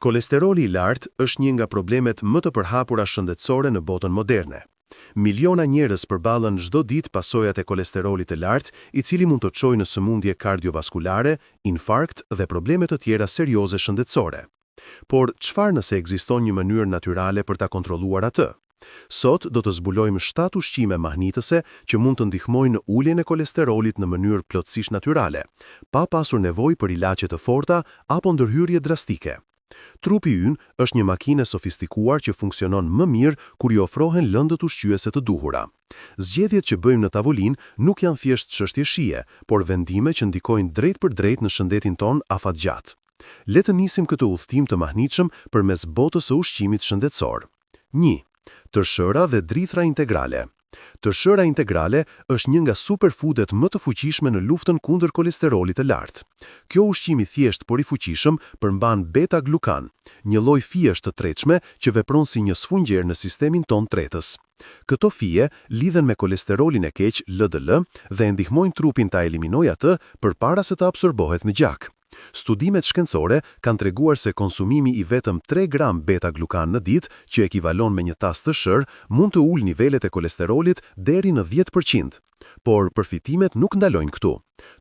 Kolesteroli i lartë është një nga problemet më të përhapura shëndetësore në botën moderne. Miliona njerëz përballen çdo ditë pasojat e kolesterolit të lartë, i cili mund të çojë në sëmundje kardiovaskulare, infarkt dhe probleme të tjera serioze shëndetësore. Por çfarë nëse ekziston një mënyrë natyrale për ta kontrolluar atë? Sot do të zbulojmë 7 ushqime mahnitëse që mund të ndihmojnë në uljen e kolesterolit në mënyrë plotësisht natyrale, pa pasur nevojë për ilaçe të forta apo ndërhyrje drastike. Trupi ynë është një makinë sofistikuar që funksionon më mirë kur i ofrohen lëndët ushqyese të duhura. Zgjedhjet që bëjmë në tavolinë nuk janë thjesht çështje shije, por vendime që ndikojnë drejt për drejt në shëndetin ton afatgjatë. Le të nisim këtë udhëtim të mahnitshëm përmes botës së ushqimit shëndetësor. 1. Tërshëra dhe drithra integrale. Tërshëra integrale është një nga superfoodet më të fuqishme në luftën kundër kolesterolit të lartë. Kjo ushqim i thjesht por i fuqishëm përmban beta-glukan, një lloj fijesh të tretshme që vepron si një sfungjer në sistemin ton tretës. Këto fije lidhen me kolesterolin e keq LDL dhe e ndihmojnë trupin ta eliminojë atë përpara se të absorbohet në gjak. Studimet shkencore kanë treguar se konsumimi i vetëm 3 gram beta-glukan në ditë, që ekivalon me një tas të shër, mund të ulë nivelet e kolesterolit deri në 10%. Por përfitimet nuk ndalojnë këtu.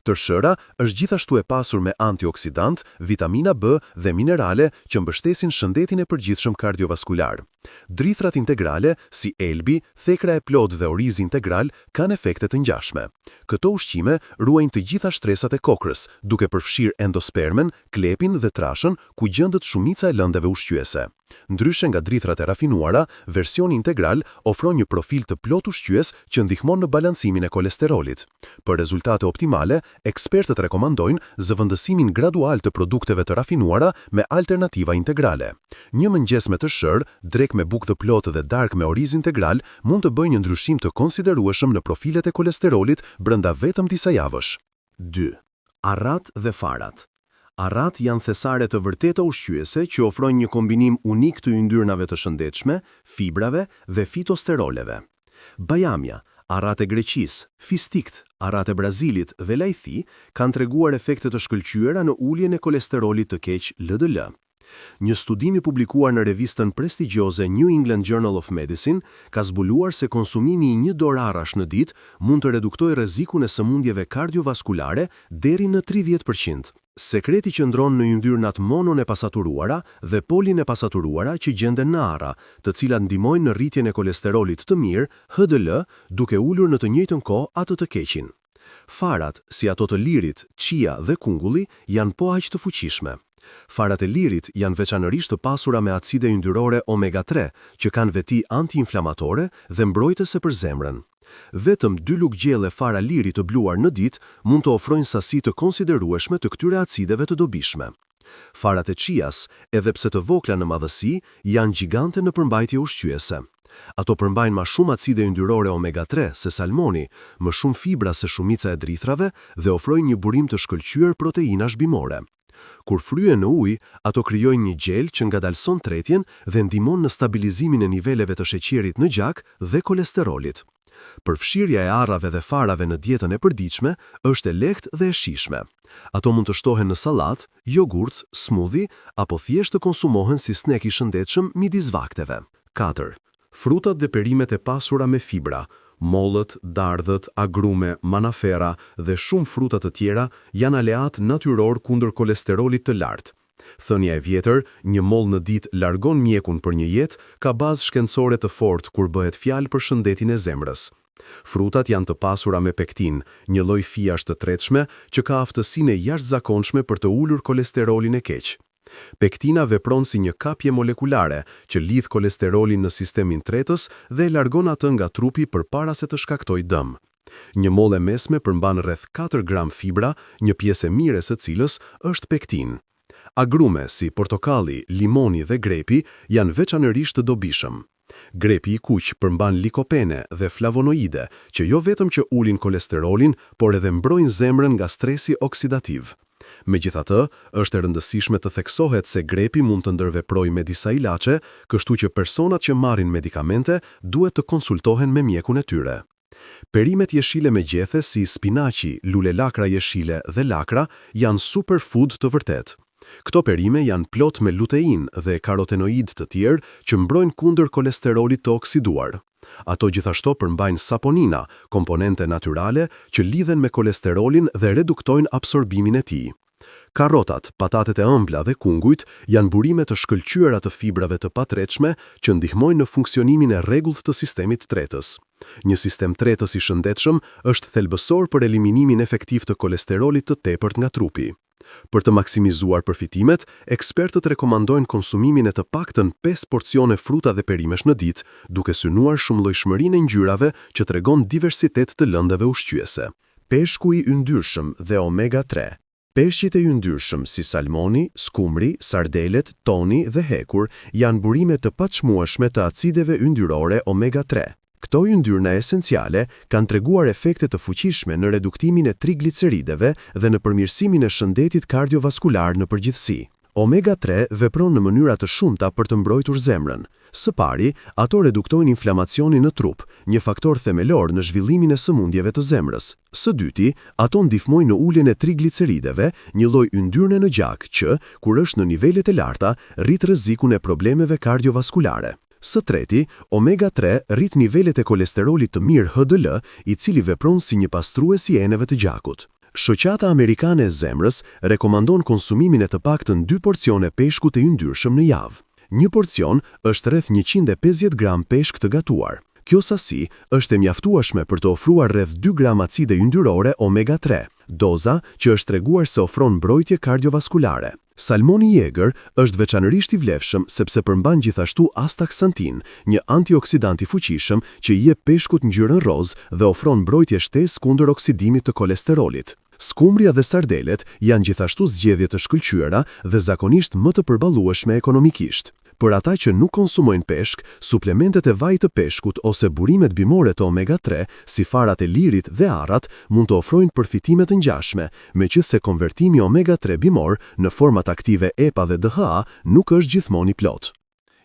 Tërshëra është gjithashtu e pasur me antioksidant, vitamina B dhe minerale që mbështesin shëndetin e përgjithshëm kardiovaskular. Drithrat integrale, si elbi, thekra e plot dhe orizi integral, kanë efekte të ngjashme. Këto ushqime ruajnë të gjitha shtresat e kokrës, duke përfshirë endospermen, klepin dhe trashën, ku gjendet shumica e lëndeve ushqyese. Ndryshe nga drithrat e rafinuara, versioni integral ofron një profil të plot ushqyes që ndihmon në balancimin e kolesterolit. Për rezultate optimale, ekspertët rekomandojnë zëvendësimin gradual të produkteve të rafinuara me alternativa integrale. Një mëngjes me të shër, drek me bukë të plotë dhe darkë me oriz integral mund të bëjë një ndryshim të konsiderueshëm në profilet e kolesterolit brenda vetëm disa javësh. 2. Arrat dhe farat. Arrat janë thesare të vërteta ushqyese që ofrojnë një kombinim unik të yndyrnave të shëndetshme, fibrave dhe fitosteroleve. Bajamja, arrat e Greqisë, fistikt, arrat e Brazilit dhe lajthi kanë treguar efekte të shkëlqyera në uljen e kolesterolit të keq LDL. Një studim i publikuar në revistën prestigjioze New England Journal of Medicine ka zbuluar se konsumimi i 1 dorë arrash në ditë mund të reduktojë rrezikun e sëmundjeve kardiovaskulare deri në 30%. Sekreti qëndron në yndyrnat mononepasaturuara dhe polinepasaturuara që gjenden në arra, të cilat ndihmojnë në rritjen e kolesterolit të mirë, HDL, duke ulur në të njëjtën kohë atë të keqin. Farat, si ato të lirit, chia dhe kungulli, janë po aq të fuqishme. Farat e lirit janë veçanërisht të pasura me acide yndyrore omega 3, që kanë veti antiinflamatore dhe mbrojtëse për zemrën. Vetëm 2 lugë gjelle fara liri të bluar në ditë mund të ofrojnë sasi të konsiderueshme të këtyre acideve të dobishme. Farat e chias, edhe pse të vogla në madhësi, janë gjigante në përmbajtje ushqyese. Ato përmbajnë më shumë acide yndyrore omega 3 se salmoni, më shumë fibra se shumica e drithrave dhe ofrojnë një burim të shkëlqyer proteinash bimore. Kur fryen në ujë, ato krijojnë një gjel që ngadalson tretjen dhe ndihmon në stabilizimin e niveleve të sheqerit në gjak dhe kolesterolit. Përfshirja e arrave dhe farave në dietën e përditshme është e lehtë dhe e shijshme. Ato mund të shtohen në sallat, jogurt, smoothie apo thjesht të konsumohen si snack i shëndetshëm midis vakteve. 4. Frutat dhe perimet e pasura me fibra. Mollët, dardhët, agrume, manafera dhe shumë fruta të tjera janë aleat natyror kundër kolesterolit të lartë. Thënia e vjetër, një moll në ditë largon mjekun për një jetë, ka bazë shkencore të fortë kur bëhet fjalë për shëndetin e zemrës. Frutat janë të pasura me pektin, një lloj fijash të tretshme që ka aftësinë e jashtëzakonshme për të ulur kolesterolin e keq. Pektina vepron si një kapje molekulare që lidh kolesterolin në sistemin tretës dhe e largon atë nga trupi përpara se të shkaktojë dëm. Një mollë e mesme përmban rreth 4 gram fibra, një pjesë e mire së cilës është pektin. Agrume si portokalli, limoni dhe grepi janë veçanërisht të dobishëm. Grepi i kuq përmban likopene dhe flavonoide, që jo vetëm që ulin kolesterolin, por edhe mbrojnë zemrën nga stresi oksidativ. Megjithatë, është e rëndësishme të theksohet se grepi mund të ndërveprojë me disa ilaçe, kështu që personat që marrin medikamente duhet të konsultohen me mjekun e tyre. Perimet jeshile me gjethe si spinaqi, lule lakra jeshile dhe lakra janë superfood të vërtet. Këto perime janë plot me lutein dhe karotenoid të tjerë që mbrojnë kundër kolesterolit të oksiduar. Ato gjithashtu përmbajnë saponina, komponente natyrale që lidhen me kolesterolin dhe reduktojnë absorbimin e tij. Karrotat, patatet e ëmbla dhe kungujt janë burime të shkëlqyera të fibrave të patretshme që ndihmojnë në funksionimin e rregullt të sistemit tretës. Një sistem tretës i shëndetshëm është thelbësor për eliminimin efektiv të kolesterolit të tepërt nga trupi. Për të maksimizuar përfitimet, ekspertët rekomandojnë konsumimin e të paktën 5 porcione fruta dhe perimesh në ditë, duke synuar shumëllojshmërinë e ngjyrave që tregon diversitet të lëndëve ushqyese. Peshku i yndyrshëm dhe omega 3. Peshqit e yndyrshëm si salmoni, skumri, sardelet, toni dhe hekur janë burime të paçmueshme të acideve yndyrore omega 3. Këto yndyrna esenciale kanë treguar efekte të fuqishme në reduktimin e triglicerideve dhe në përmirësimin e shëndetit kardiovaskular në përgjithësi. Omega 3 vepron në mënyra të shumta për të mbrojtur zemrën. Së pari, ato reduktojnë inflamacionin në trup, një faktor themelor në zhvillimin e sëmundjeve të zemrës. Së dyti, ato ndihmojnë në uljen e triglicerideve, një lloj yndyrne në gjak që, kur është në nivelet e larta, rrit rrezikun e problemeve kardiovaskulare. Së treti, omega 3 rrit nivelet e kolesterolit të mirë HDL, i cili vepron si një pastrues i eneve të gjakut. Shoqata Amerikane e Zemrës rekomandon konsumimin e të paktën 2 porcione peshku të yndyrshëm në javë. Një porcion është rreth 150 gram peshk të gatuar. Kjo sasi është e mjaftueshme për të ofruar rreth 2 gram acide yndyrore omega 3, doza që është treguar se ofron mbrojtje kardiovaskulare. Salmoni i egër është veçanërisht i vlefshëm sepse përmban gjithashtu astaxantin, një antioksidant i fuqishëm që i jep peshkut ngjyrën roz dhe ofron mbrojtje shtesë kundër oksidimit të kolesterolit. Skumria dhe sardelet janë gjithashtu zgjedhje të shkëlqyera dhe zakonisht më të përballueshme ekonomikisht. Për ata që nuk konsumojnë peshk, suplementet e vajit të peshkut ose burimet bimore të omega 3, si farat e lirit dhe arrat, mund të ofrojnë përfitime të ngjashme, meqenëse konvertimi omega 3 bimor në format aktive EPA dhe DHA nuk është gjithmonë i plot.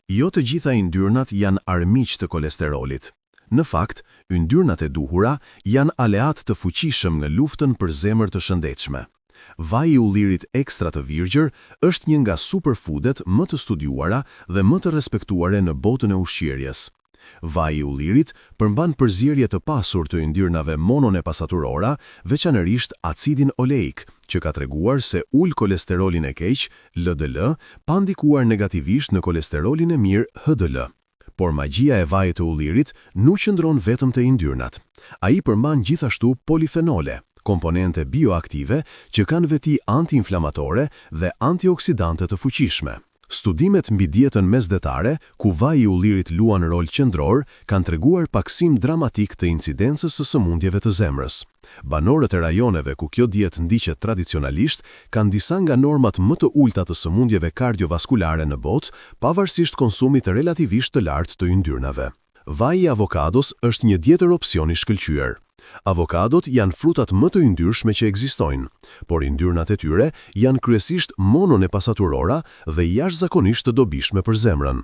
Jo të gjitha yndyrnat janë armiq të kolesterolit. Në fakt, yndyrnat e duhura janë aleat të fuqishëm në luftën për zemër të shëndetshme. Vaji i ullirit ekstra të virgjër është një nga superfoodet më të studiuara dhe më të respektuara në botën e ushqyerjes. Vaji i ullirit përmban përzierje të pasur të yndyrnave mononepasaturora, veçanërisht acidin oleik, që ka treguar se ul kolesterolin e keq, LDL, pa ndikuar negativisht në kolesterolin e mirë, HDL. Por magjia e vajit të ullirit nuk qëndron vetëm te yndyrnat. Ai përmban gjithashtu polifenole, komponente bioaktive që kanë veti antiinflamatore dhe antioksidante të fuqishme. Studimet mbi dietën mesdhetare, ku vaji i ullirit luan rol qendror, kanë treguar paksim dramatik të incidencës së sëmundjeve të zemrës. Banorët e rajoneve ku kjo dietë ndiqet tradicionalisht kanë disa nga normat më të ulta të sëmundjeve kardiovaskulare në botë, pavarësisht konsumit relativisht të lartë të yndyrnave. Vaji i avokados është një tjetër opsion i shkëlqyer. Avokadot janë frutat më të yndyrshme që ekzistojnë, por yndyrnat e tyre janë kryesisht mononepasaturora dhe jashtëzakonisht të dobishme për zemrën.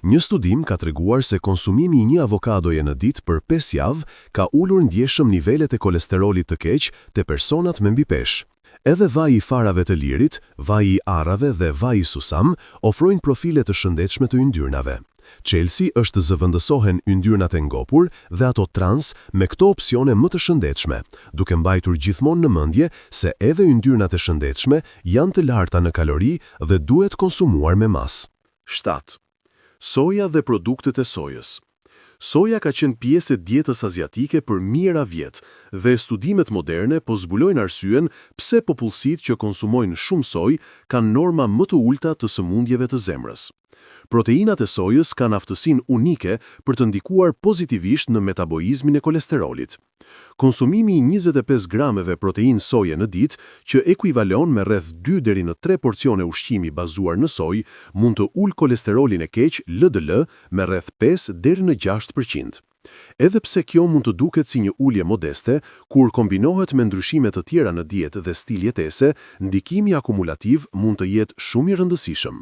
Një studim ka treguar se konsumimi i një avokadoje në ditë për 5 javë ka ulur ndjeshëm nivelet e kolesterolit të keq te personat me mbipesh. Edhe vaji i farave të lirit, vaji i arrave dhe vaji i susam ofrojnë profile të shëndetshme të yndyrnave. Çelësi është zëvendësohen yndyrnat e ngopur dhe ato trans me këto opsione më të shëndetshme, duke mbajtur gjithmonë në mendje se edhe yndyrnat e shëndetshme janë të larta në kalori dhe duhet konsumuar me mas. 7. Soja dhe produktet e sojës. Soja ka qenë pjesë e dietës aziatike për mijëra vjet dhe studimet moderne po zbulojnë arsyen pse popullsitë që konsumojnë shumë sojë kanë norma më të ulta të sëmundjeve të zemrës. Proteinat e sojës kanë aftësinë unike për të ndikuar pozitivisht në metabolizmin e kolesterolit. Konsumimi i 25 grameve proteinë soje në ditë, që ekuivalon me rreth 2 deri në 3 porcione ushqimi bazuar në sojë, mund të ulë kolesterolin e keq LDL me rreth 5 deri në 6%. Edhe pse kjo mund të duket si një ulje modeste, kur kombinohet me ndryshime të tjera në dietë dhe stil jetese, ndikimi akumulativ mund të jetë shumë i rëndësishëm.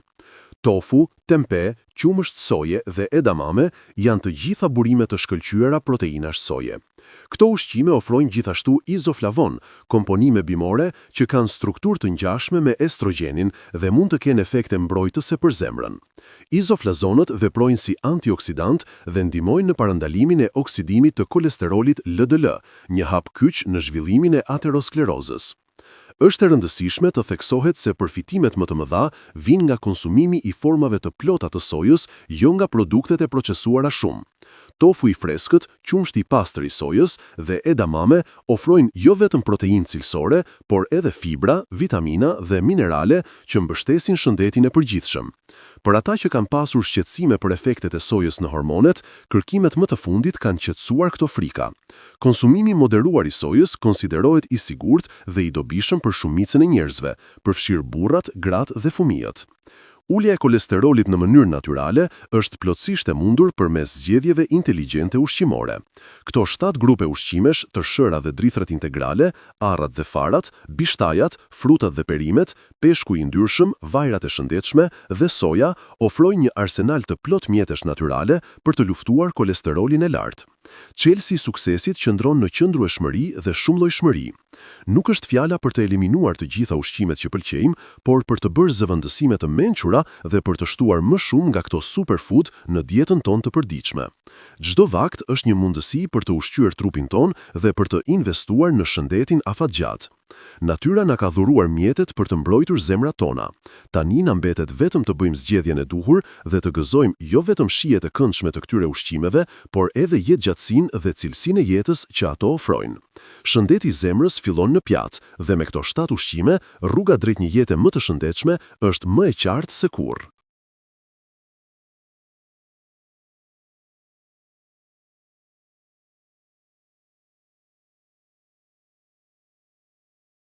Tofu, tempeh, qumësht soje dhe edamame janë të gjitha burime të shkëlqyera proteinash soje. Këto ushqime ofrojnë gjithashtu izoflavon, komponime bimore që kanë strukturë të ngjashme me estrogenin dhe mund të kenë efekte mbrojtëse për zemrën. Izoflazonët veprojnë si antioksidant dhe ndihmojnë në parandalimin e oksidimit të kolesterolit LDL, një hap kyç në zhvillimin e aterosklerozës. Është e rëndësishme të theksohet se përfitimet më të mëdha vijnë nga konsumimi i formave të plota të sojës, jo nga produktet e procesuara shumë. Tofu i freskët, qumshti i pastër i sojës dhe edamame ofrojnë jo vetëm proteinë cilësore, por edhe fibra, vitamina dhe minerale që mbështesin shëndetin e përgjithshëm. Për ata që kanë pasur shqetësime për efektet e sojës në hormonet, kërkimet më të fundit kanë qetësuar këto frika. Konsumimi moderuar i sojës konsiderohet i sigurt dhe i dobishëm për shumicën e njerëzve, përfshirë burrat, gratë dhe fëmijët. Ulja e kolesterolit në mënyrë natyrale është plotësisht e mundur përmes zgjedhjeve inteligjente ushqimore. Këto 7 grupe ushqimesh, tërshëra dhe drithrat integrale, arrat dhe farat, bishtajat, frutat dhe perimet, peshku i ndyrshëm, vajrat e shëndetshme dhe soja ofrojnë një arsenal të plot mjetesh natyrale për të luftuar kolesterolin e lartë. Çelësi i suksesit qëndron në qëndrueshmëri dhe shumëllojshmëri. Nuk është fjala për të eliminuar të gjitha ushqimet që pëlqejmë, por për të bërë zëvendësime të mençura dhe për të shtuar më shumë nga këto superfood në dietën tonë të përditshme. Çdo vakt është një mundësi për të ushqyer trupin ton dhe për të investuar në shëndetin afatgjatë. Natyra na ka dhuruar mjetet për të mbrojtur zemrat tona. Tani na mbetet vetëm të bëjmë zgjedhjen e duhur dhe të gëzojmë jo vetëm shijet e këndshme të këtyre ushqimeve, por edhe jetëgjatësinë dhe cilësinë e jetës që ato ofrojnë. Shëndeti i zemrës fillon në pjatë dhe me këto 7 ushqime, rruga drejt një jete më të shëndetshme është më e qartë se kurrë.